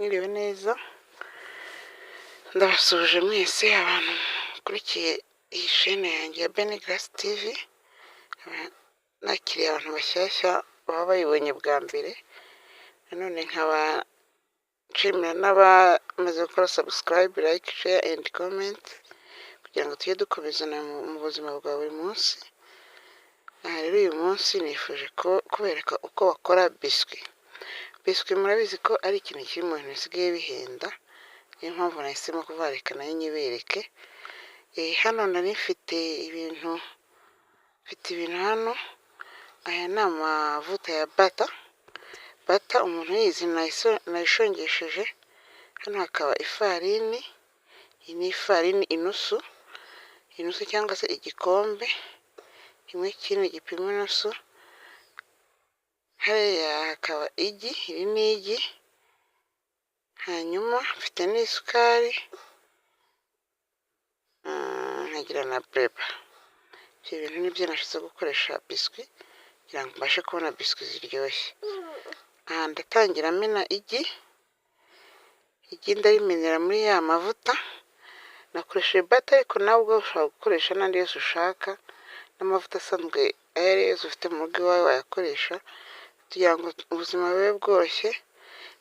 Mwiriwe neza, ndabasuhuje mwese abantu mukurikiye iyi shene yanjye ya Beni Grace TV. Nakiriye abantu bashyashya baba bayibonye bwa mbere, nanone nkaba nshimira n'abamaze gukora subscribe, like, share and comment kugira ngo tujye dukomezanya mu buzima bwa buri munsi. Rero uyu munsi nifuje kubereka uko bakora biswi. Biswi murabizi ko ari ikintu kiri mu bintu bisigaye bihenda, niyo mpamvu nahisemo kuvareka nayo nyibereke. Hano nari mfite ibintu hano. Aya ni amavuta ya bata umuntu yizi nayishongesheje. Hano hakaba ifarini, iyi ni ifarini inusu cyangwa se igikombe kimwe kinini gipima inusu. Hariya hakaba igi, iri ni igi. Hanyuma mfite n'isukari, nkagira na bureba. Ibyo bintu nibyo nashatse gukoresha biswi kugira ngo mbashe kubona biswi ziryoshye. Aha ndatangira mena igi ndarimenera muri ya mavuta. Nakoresheje bata ariko nawe ubwo ushobora gukoresha n'andi yose ushaka, n'amavuta asanzwe ayo ari yo yose ufite mu rugo iwawe wayakoresha kugira ngo ubuzima bube bworoshye,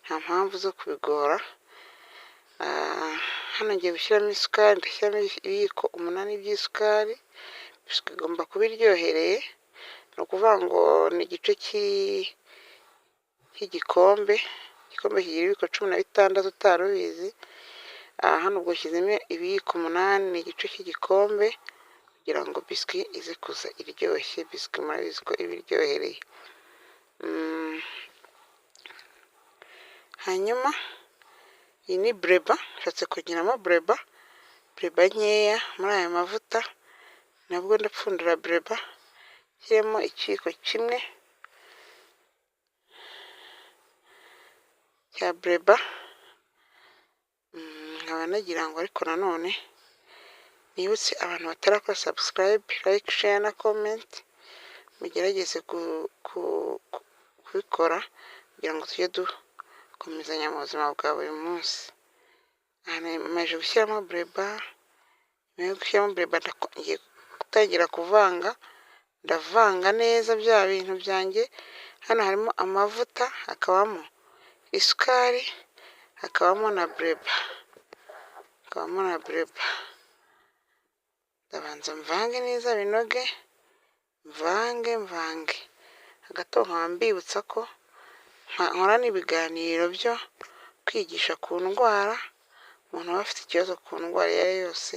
nta mpamvu zo kubigora. Hano ngiye gushyiramo isukari, ndashyiramo ibiyiko 8 by'isukari. Biswi igomba kuba iryohereye, ni ukuvuga ngo ni igice cy'igikombe. Igikombe kigira ibiyiko 16 utari ubizi. Hano ubwo nshyizemo ibiyiko 8, ni igice cy'igikombe kugira ngo biswi ize kuza iryoshye. Biswi murabizi ko iba iryohereye. Hanyuma iyi ni bureba, nshatse kongeramo bureba nkeya muri aya mavuta. Nabwo ndapfundura bureba, nshyiremo ikiyiko kimwe cya bureba. Nkaba nagira ngo ariko nanone nibutse abantu batarakora subscribe, like, share na comment, mugerageze kubikora kugira ngo tujye dukomezanya mu buzima bwa buri munsi. Maze gushyiramo bureba, ngiye gutangira kuvanga. Ndavanga neza bya bintu byanjye. Hano harimo amavuta, hakabamo isukari, hakabamo na bureba. Ndabanza mvange neza binoge, mvange. Hagati aho nkaba mbibutsa ko nkora n'ibiganiro byo kwigisha ku ndwara. Umuntu aba afite ikibazo ku ndwara iyo ari yo yose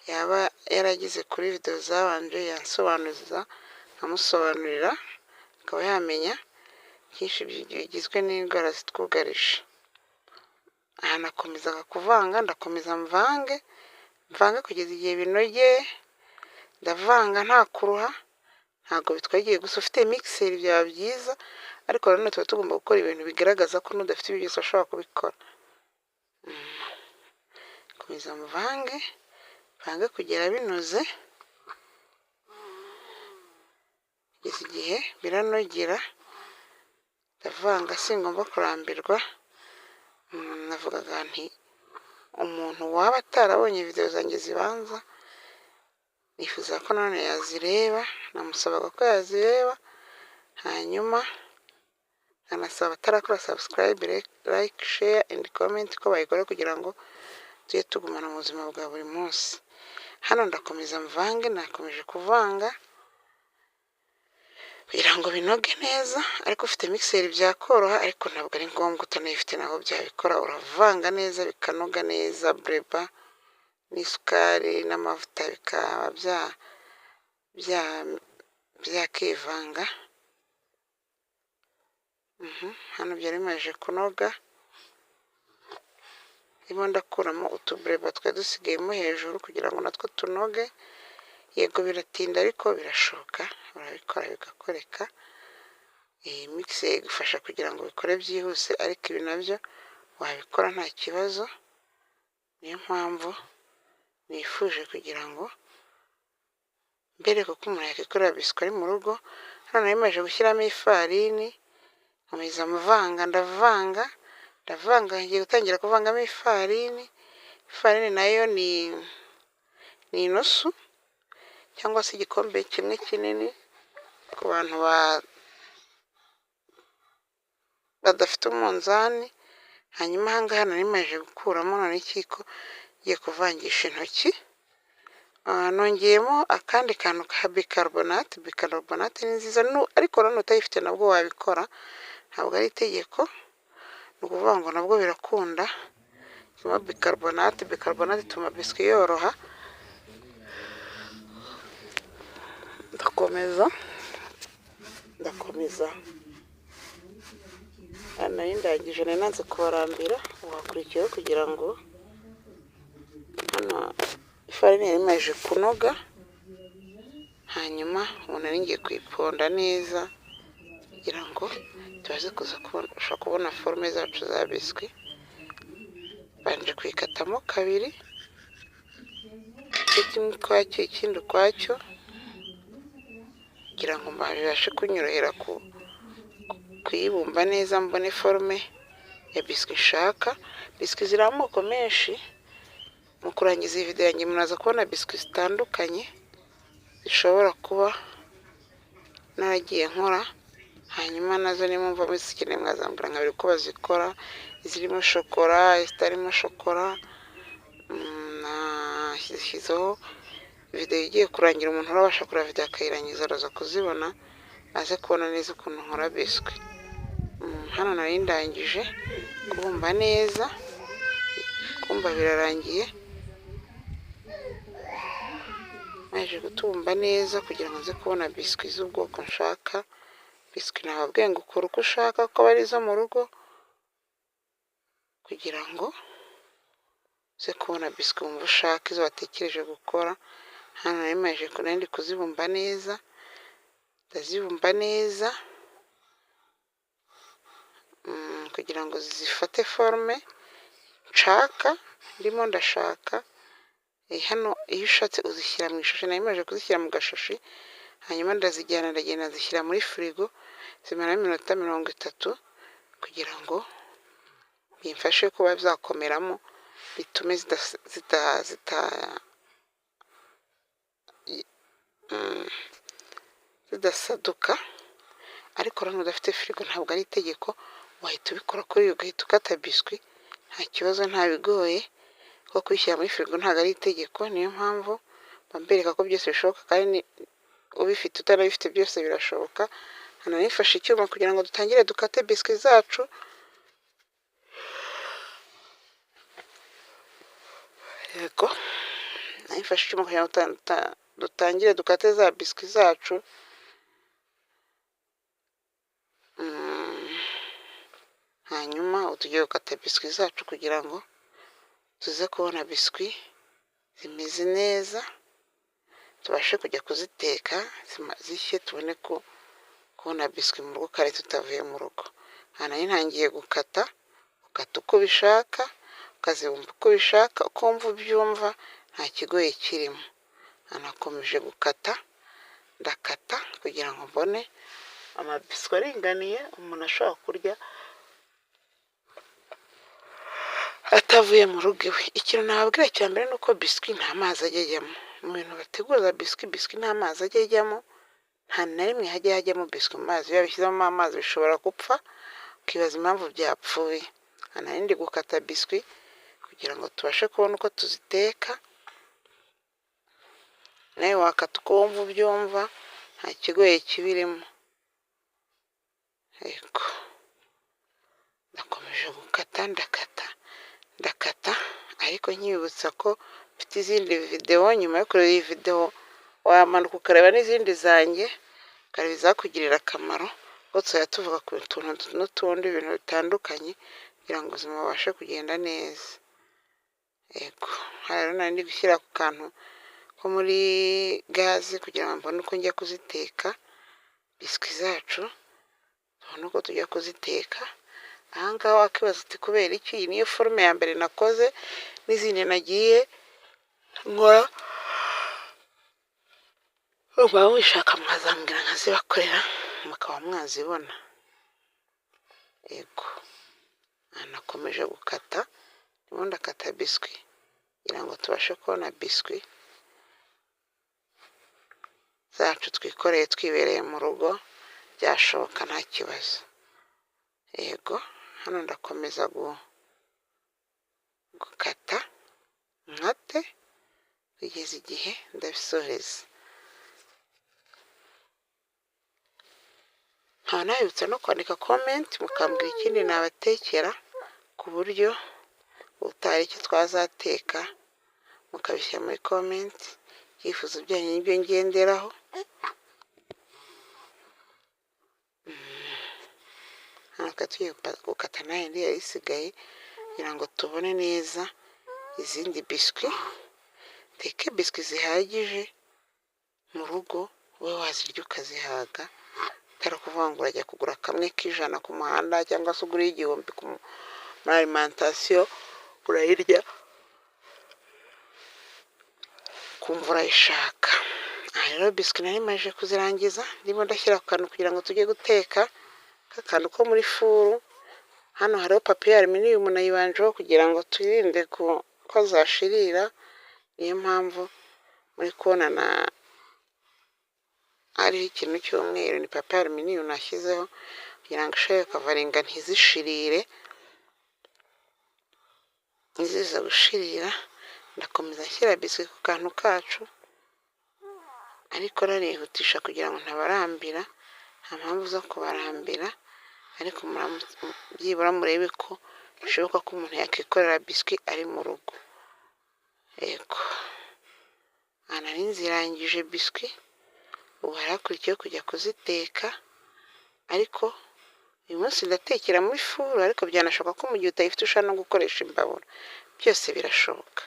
yaba yaragize kuri video zabanje, yansobanuza nkamusobanurira, akaba yamenya byinshi bigizwe n'indwara zitwugarije. Aha nakomezaga kuvanga, ndakomeza mvange kugeza igihe binogeye. Ndavanga nta kuruha, ntabwo bitwagiye gusa. Ufite mixer byaba byiza, ariko nanone tuba tugomba gukora ibintu bigaragaza ko n'udafite ibyo byose ashobora kubikora. Komeza mvange kugera binoze, kugeza igihe biranogera. Ndavanga singomba kurambirwa. Navugaga nti umuntu waba atarabonye video zanjye zibanza, nifuza ko nanone yazireba. Namusabaga ko yazireba. Hanyuma anasaba atarakora subscribe, like, share and comment ko bayikora kugira ngo tujye tugumana mu buzima bwa buri munsi. Hano ndakomeza mvange, nakomeje kuvanga kugira ngo binoge neza. Ariko ufite mixer byakoroha, ariko ntabwo ari ngombwa. Utanayifite naho byabikora. Uravanga neza bikanoga neza, bureba n'isukari n'amavuta bikaba byakivanga. Hano byari bimaze kunoga. Ndimo ndakuramo utubureba twari dusigayemo hejuru kugira ngo natwo tunoge. Yego biratinda ariko birashoboka, urabikora bigakoreka. Iyi mixer igufasha kugira ngo bikore byihuse, ariko ibi nabyo wabikora nta kibazo. Niyo mpamvu nifuje kugira ngo mbere kuko umuntu yakikorera biswi ari mu rugo. Hano nari maze gushyiramo ifarini, nkomeza ndavanga ndavanga, ngiye gutangira kuvangamo ifarini. Ifarini nayo ni inusu cyangwa se igikombe kimwe kinini ku bantu badafite umunzani. Hanyuma ahangaha nari maze gukuramo none ikiko ngiye kuvangisha intoki. Nongeyemo akandi kantu ka bicarbonate. Bicarbonate ni nziza ariko none utayifite nabwo wabikora, ntabwo ari itegeko, ni ukuvuga ngo nabwo birakunda. Nyuma bicarbonate ituma biswi yoroha. ndakomeza nari ndangije, nari nanze kubarambira. Wakurikiyeho kugira ngo hano ifarini yari imaze kunoga. Hanyuma ubu nari ngiye kuyiponda neza kugira ngo tubaze kuza kubona forume zacu za biswi. Banje kuyikatamo kabiri, kimwe ukwacyo ikindi ukwacyo, kugira ngo mbashe kunyorohera kuyibumba neza, mbone forume ya biswi nshaka. Biswi ziri amoko menshi. Mu kurangiza iyi video yanjye munaza kubona biswi zitandukanye zishobora kuba naragiye nkora. Hanyuma nazo nimumva muzikeneye mwazambura nkabiri uko bazikora, izirimo shokora, izitarimo shokora. Nashyizeho video igiye kurangira, umuntu urabasha kureba video akayirangiza araza kuzibona, aze kubona neza ukuntu nkora biswi. Hano nari ndangije kubumba neza, kumba birarangiye. Naje gutubumba neza kugira ngo nze kubona biswi z'ubwoko nshaka. Biswi nababwiye ngo ukora uko ushaka ko bari zo mu rugo, kugira ngo uze kubona biswi wumva ushaka, izo watekereje gukora. Hano nari maze ndi kuzibumba neza, ndazibumba neza kugira ngo zifate forume nshaka, ndimo ndashaka. Hano iyo ushatse uzishyira mu ishashi, nari maze kuzishyira mu gashashi. Hanyuma ndagenda nzishyira muri firigo zimara iminota 30 kugira ngo bimfashe kuba byakomeramo, bitume zidasaduka. Ariko rero udafite firigo ntabwo ari itegeko, wahita ubikora kuri iyo ugahita ukata biswi, nta kibazo, nta bigoye. Kuko kuyishyira muri firigo ntabwo ari itegeko. Niyo mpamvu bambereka ko byose bishoboka, kandi ubifite utanabifite byose birashoboka. Hano nifashe icyuma kugira ngo dutangire dukate biswi zacu. Yego, nifashe icyuma kugira ngo dutangire dukate za biswi zacu. Hanyuma tugiye gukata biswi zacu kugira ngo tuze kubona biswi zimeze neza, tubashe kujya kuziteka zishye, tubone kubona biswi mu rugo kare tutavuye mu rugo. Hano ntangiye gukata, ukata uko ubishaka, ukazibumba uko ubishaka, uko wumva ubyumva, nta kigoye kirimo. Nakomeje gukata, ndakata kugira ngo mbone amabiswi aringaniye umuntu ashobora kurya atavuye mu rugo iwe. Ikintu nababwira cya mbere ni uko biswi nta mazi ajya ajyamo. Mu bintu bategura biswi nta mazi ajya ajyamo, nta na rimwe hajya hajyamo biswi mu mazi. Iyo bishyizemo amazi bishobora gupfa, ukibaza impamvu byapfuye. Hano ndi gukata biswi kugira ngo tubashe kubona uko tuziteka. Nawe wakata uko wumva ubyumva, nta kigoye kibirimo. Yego, ndakomeje gukata, ndakata, ariko nkibutsa ko mfite izindi video. Nyuma yo kureba iyi video wamanuka ukareba n'izindi zanjye, ukareba izakugirira akamaro. Tuzajya tuvuga ku tuntu n'utundi ibintu bitandukanye kugira ngo ubuzima bubashe kugenda neza. Yego, rero nari ndi gushyira ku kantu ko muri gaze kugira ngo mbone uko njya kuziteka biswi zacu, tubone uko tujya kuziteka. Ahangaha wakibaza uti kubera iki? Iyi niyo forume ya mbere nakoze, n'izindi nagiye nkora. Waba wishaka mwazambwira nkazibakorera mukaba mwazibona. Yego, nakomeje gukata, ndimo ndakata biswi kugira ngo tubashe kubona biswi zacu twikoreye twibereye mu rugo, byashoboka nta kibazo. Yego, hano ndakomeza gukata nkate kugeza igihe ndabisoheza. nkaba nabibutsa no kwandika comment mukambwira ikindi nabatekera, ku buryo utari icyo twazateka mukabishyira muri comment, ibyifuzo byanyu n'ibyo ngenderaho. hano tugiye gukata n'ayandi yari isigaye kugira ngo tubone neza izindi biswi. Teke biswi zihagije mu rugo, wowe wazirya ukazihaga, atari ukuvuga ngo urajya kugura kamwe k'ijana ku muhanda cyangwa se ugura igihumbi muri alimentation urayirya kumva urayishaka. Aha rero biswi nari maje kuzirangiza, ndimo ndashyira akantu kugira ngo tujye guteka akantu ko muri furu. Hano hariho papiye aluminium nayibanjeho kugira ngo twirinde ko zashirira, niyo mpamvu muri kubona hariho ikintu cy'umweru, ni papiye aluminium nashyizeho kugira ngo ishobore kavaringa ntizishirire. Niziza gushirira ndakomeza nshyira biswi ku kantu kacu, ariko narihutisha kugira ngo ntabarambira, nta mpamvu zo kubarambira, ariko byibura murebe ko bishoboka ko umuntu yakikorera biswi ari mu rugo. Yego, aha nari nzirangije biswi, ubu harakurikiyeho kujya kuziteka, ariko uyu munsi ndatekera muri furu, ariko byanashoboka ko mu gihe utayifite ushobora no gukoresha imbabura, byose birashoboka.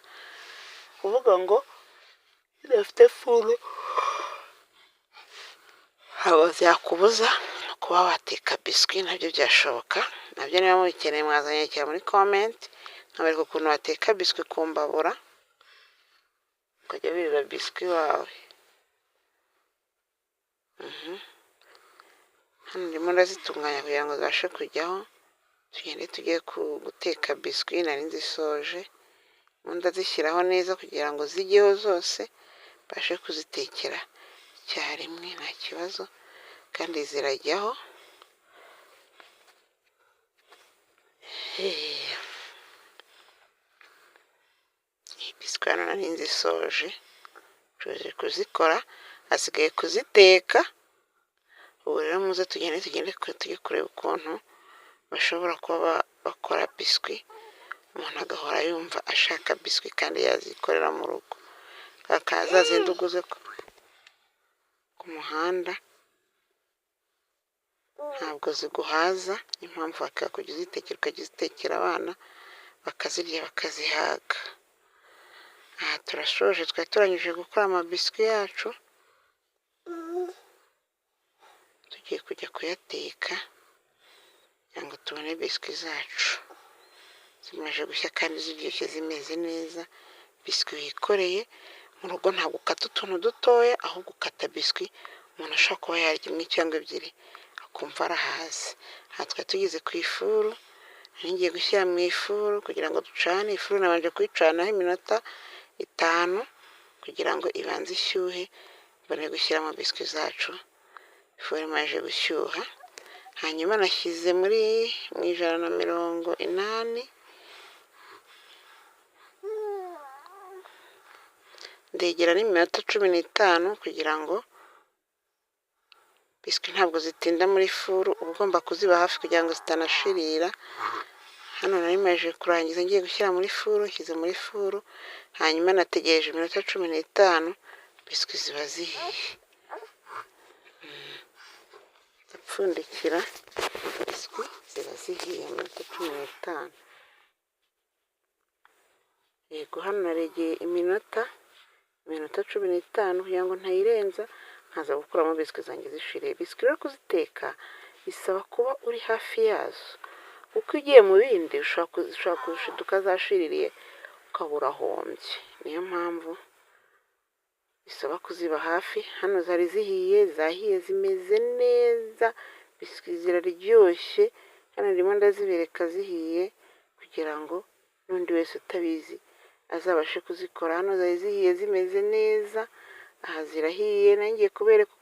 kuvuga ngo udafite furu ntabwo byakubuza kuba wateka biswi, nabyo byashoboka. Nabyo niba mubikeneye mwazanyakira muri comment, nkabereka ukuntu wateka biswi ku mbabura ukajya wirira biswi wawe. Hano ndimo ndazitunganya kugira ngo zibashe kujyaho, tugende tugiye guteka biswi. Nari nzisoje, ndazishyiraho neza kugira ngo zijyeho zose, mbashe kuzitekera icyarimwe nta kibazo, kandi zirajyaho. Biswi hano nari nzisoje, tuje kuzikora, hasigaye kuziteka. Ubu rero muze tujye kureba ukuntu bashobora kuba bakora biswi, umuntu agahora yumva ashaka biswi kandi yazikorera mu rugo. Kakaza zindi uguze ku muhanda ntabwo ziguhaza, impamvu bakakujya uzitekera, ukajya uzitekera abana bakazirya bakazihaga. Aha turashoje, twari turangije gukora amabiswi yacu, tugiye kujya kuyateka kugira ngo tubone biswi zacu zimaze gushya kandi ziryoshye zimeze neza. Biswi wikoreye mu rugo ntabwo ukata utuntu dutoya, ahubwo ukata biswi umuntu ashobora kuba yarya imwe cyangwa ebyiri akumva arahaze. Aha twari tugeze ku ifuru, ngiye gushyira mu ifuru kugira ngo ducane. Ifuru nabanje kuyicanaho iminota 5 kugira ngo ibanze ishyuhe, mbone gushyiramo biswi zacu. Ifuru imaze gushyuha, hanyuma nashyize mu 180, ndegera n'iminota 15 kugira ngo biswi ntabwo zitinda muri furu, uba ugomba kuziba hafi kugira ngo zitanashirira. Hano nari maze kurangiza ngiye gushyira muri furu, nshyize muri furu, hanyuma nategereje iminota 15, biswi ziba zihiye. Ndapfundikira, biswi ziba zihiye mu minota 15. Yego, hano naregeye iminota 15 kugira ngo ntayirenza, nkaza gukuramo biswi zanjye zishiriye. Biswi rero kuziteka bisaba kuba uri hafi yazo, uko ugiye mu bindi ushobora kuzishiduka zashiririye ukabura ahombye. Niyo mpamvu bisaba kuziba hafi. Hano zari zihiye, zahiye zimeze neza, biswi ziraryoshye. Hano ndimo ndazibereka zihiye kugira ngo n'undi wese utabizi azabashe kuzikora. Hano zari zihiye zimeze neza, aha zirahiye, nanjye kubereka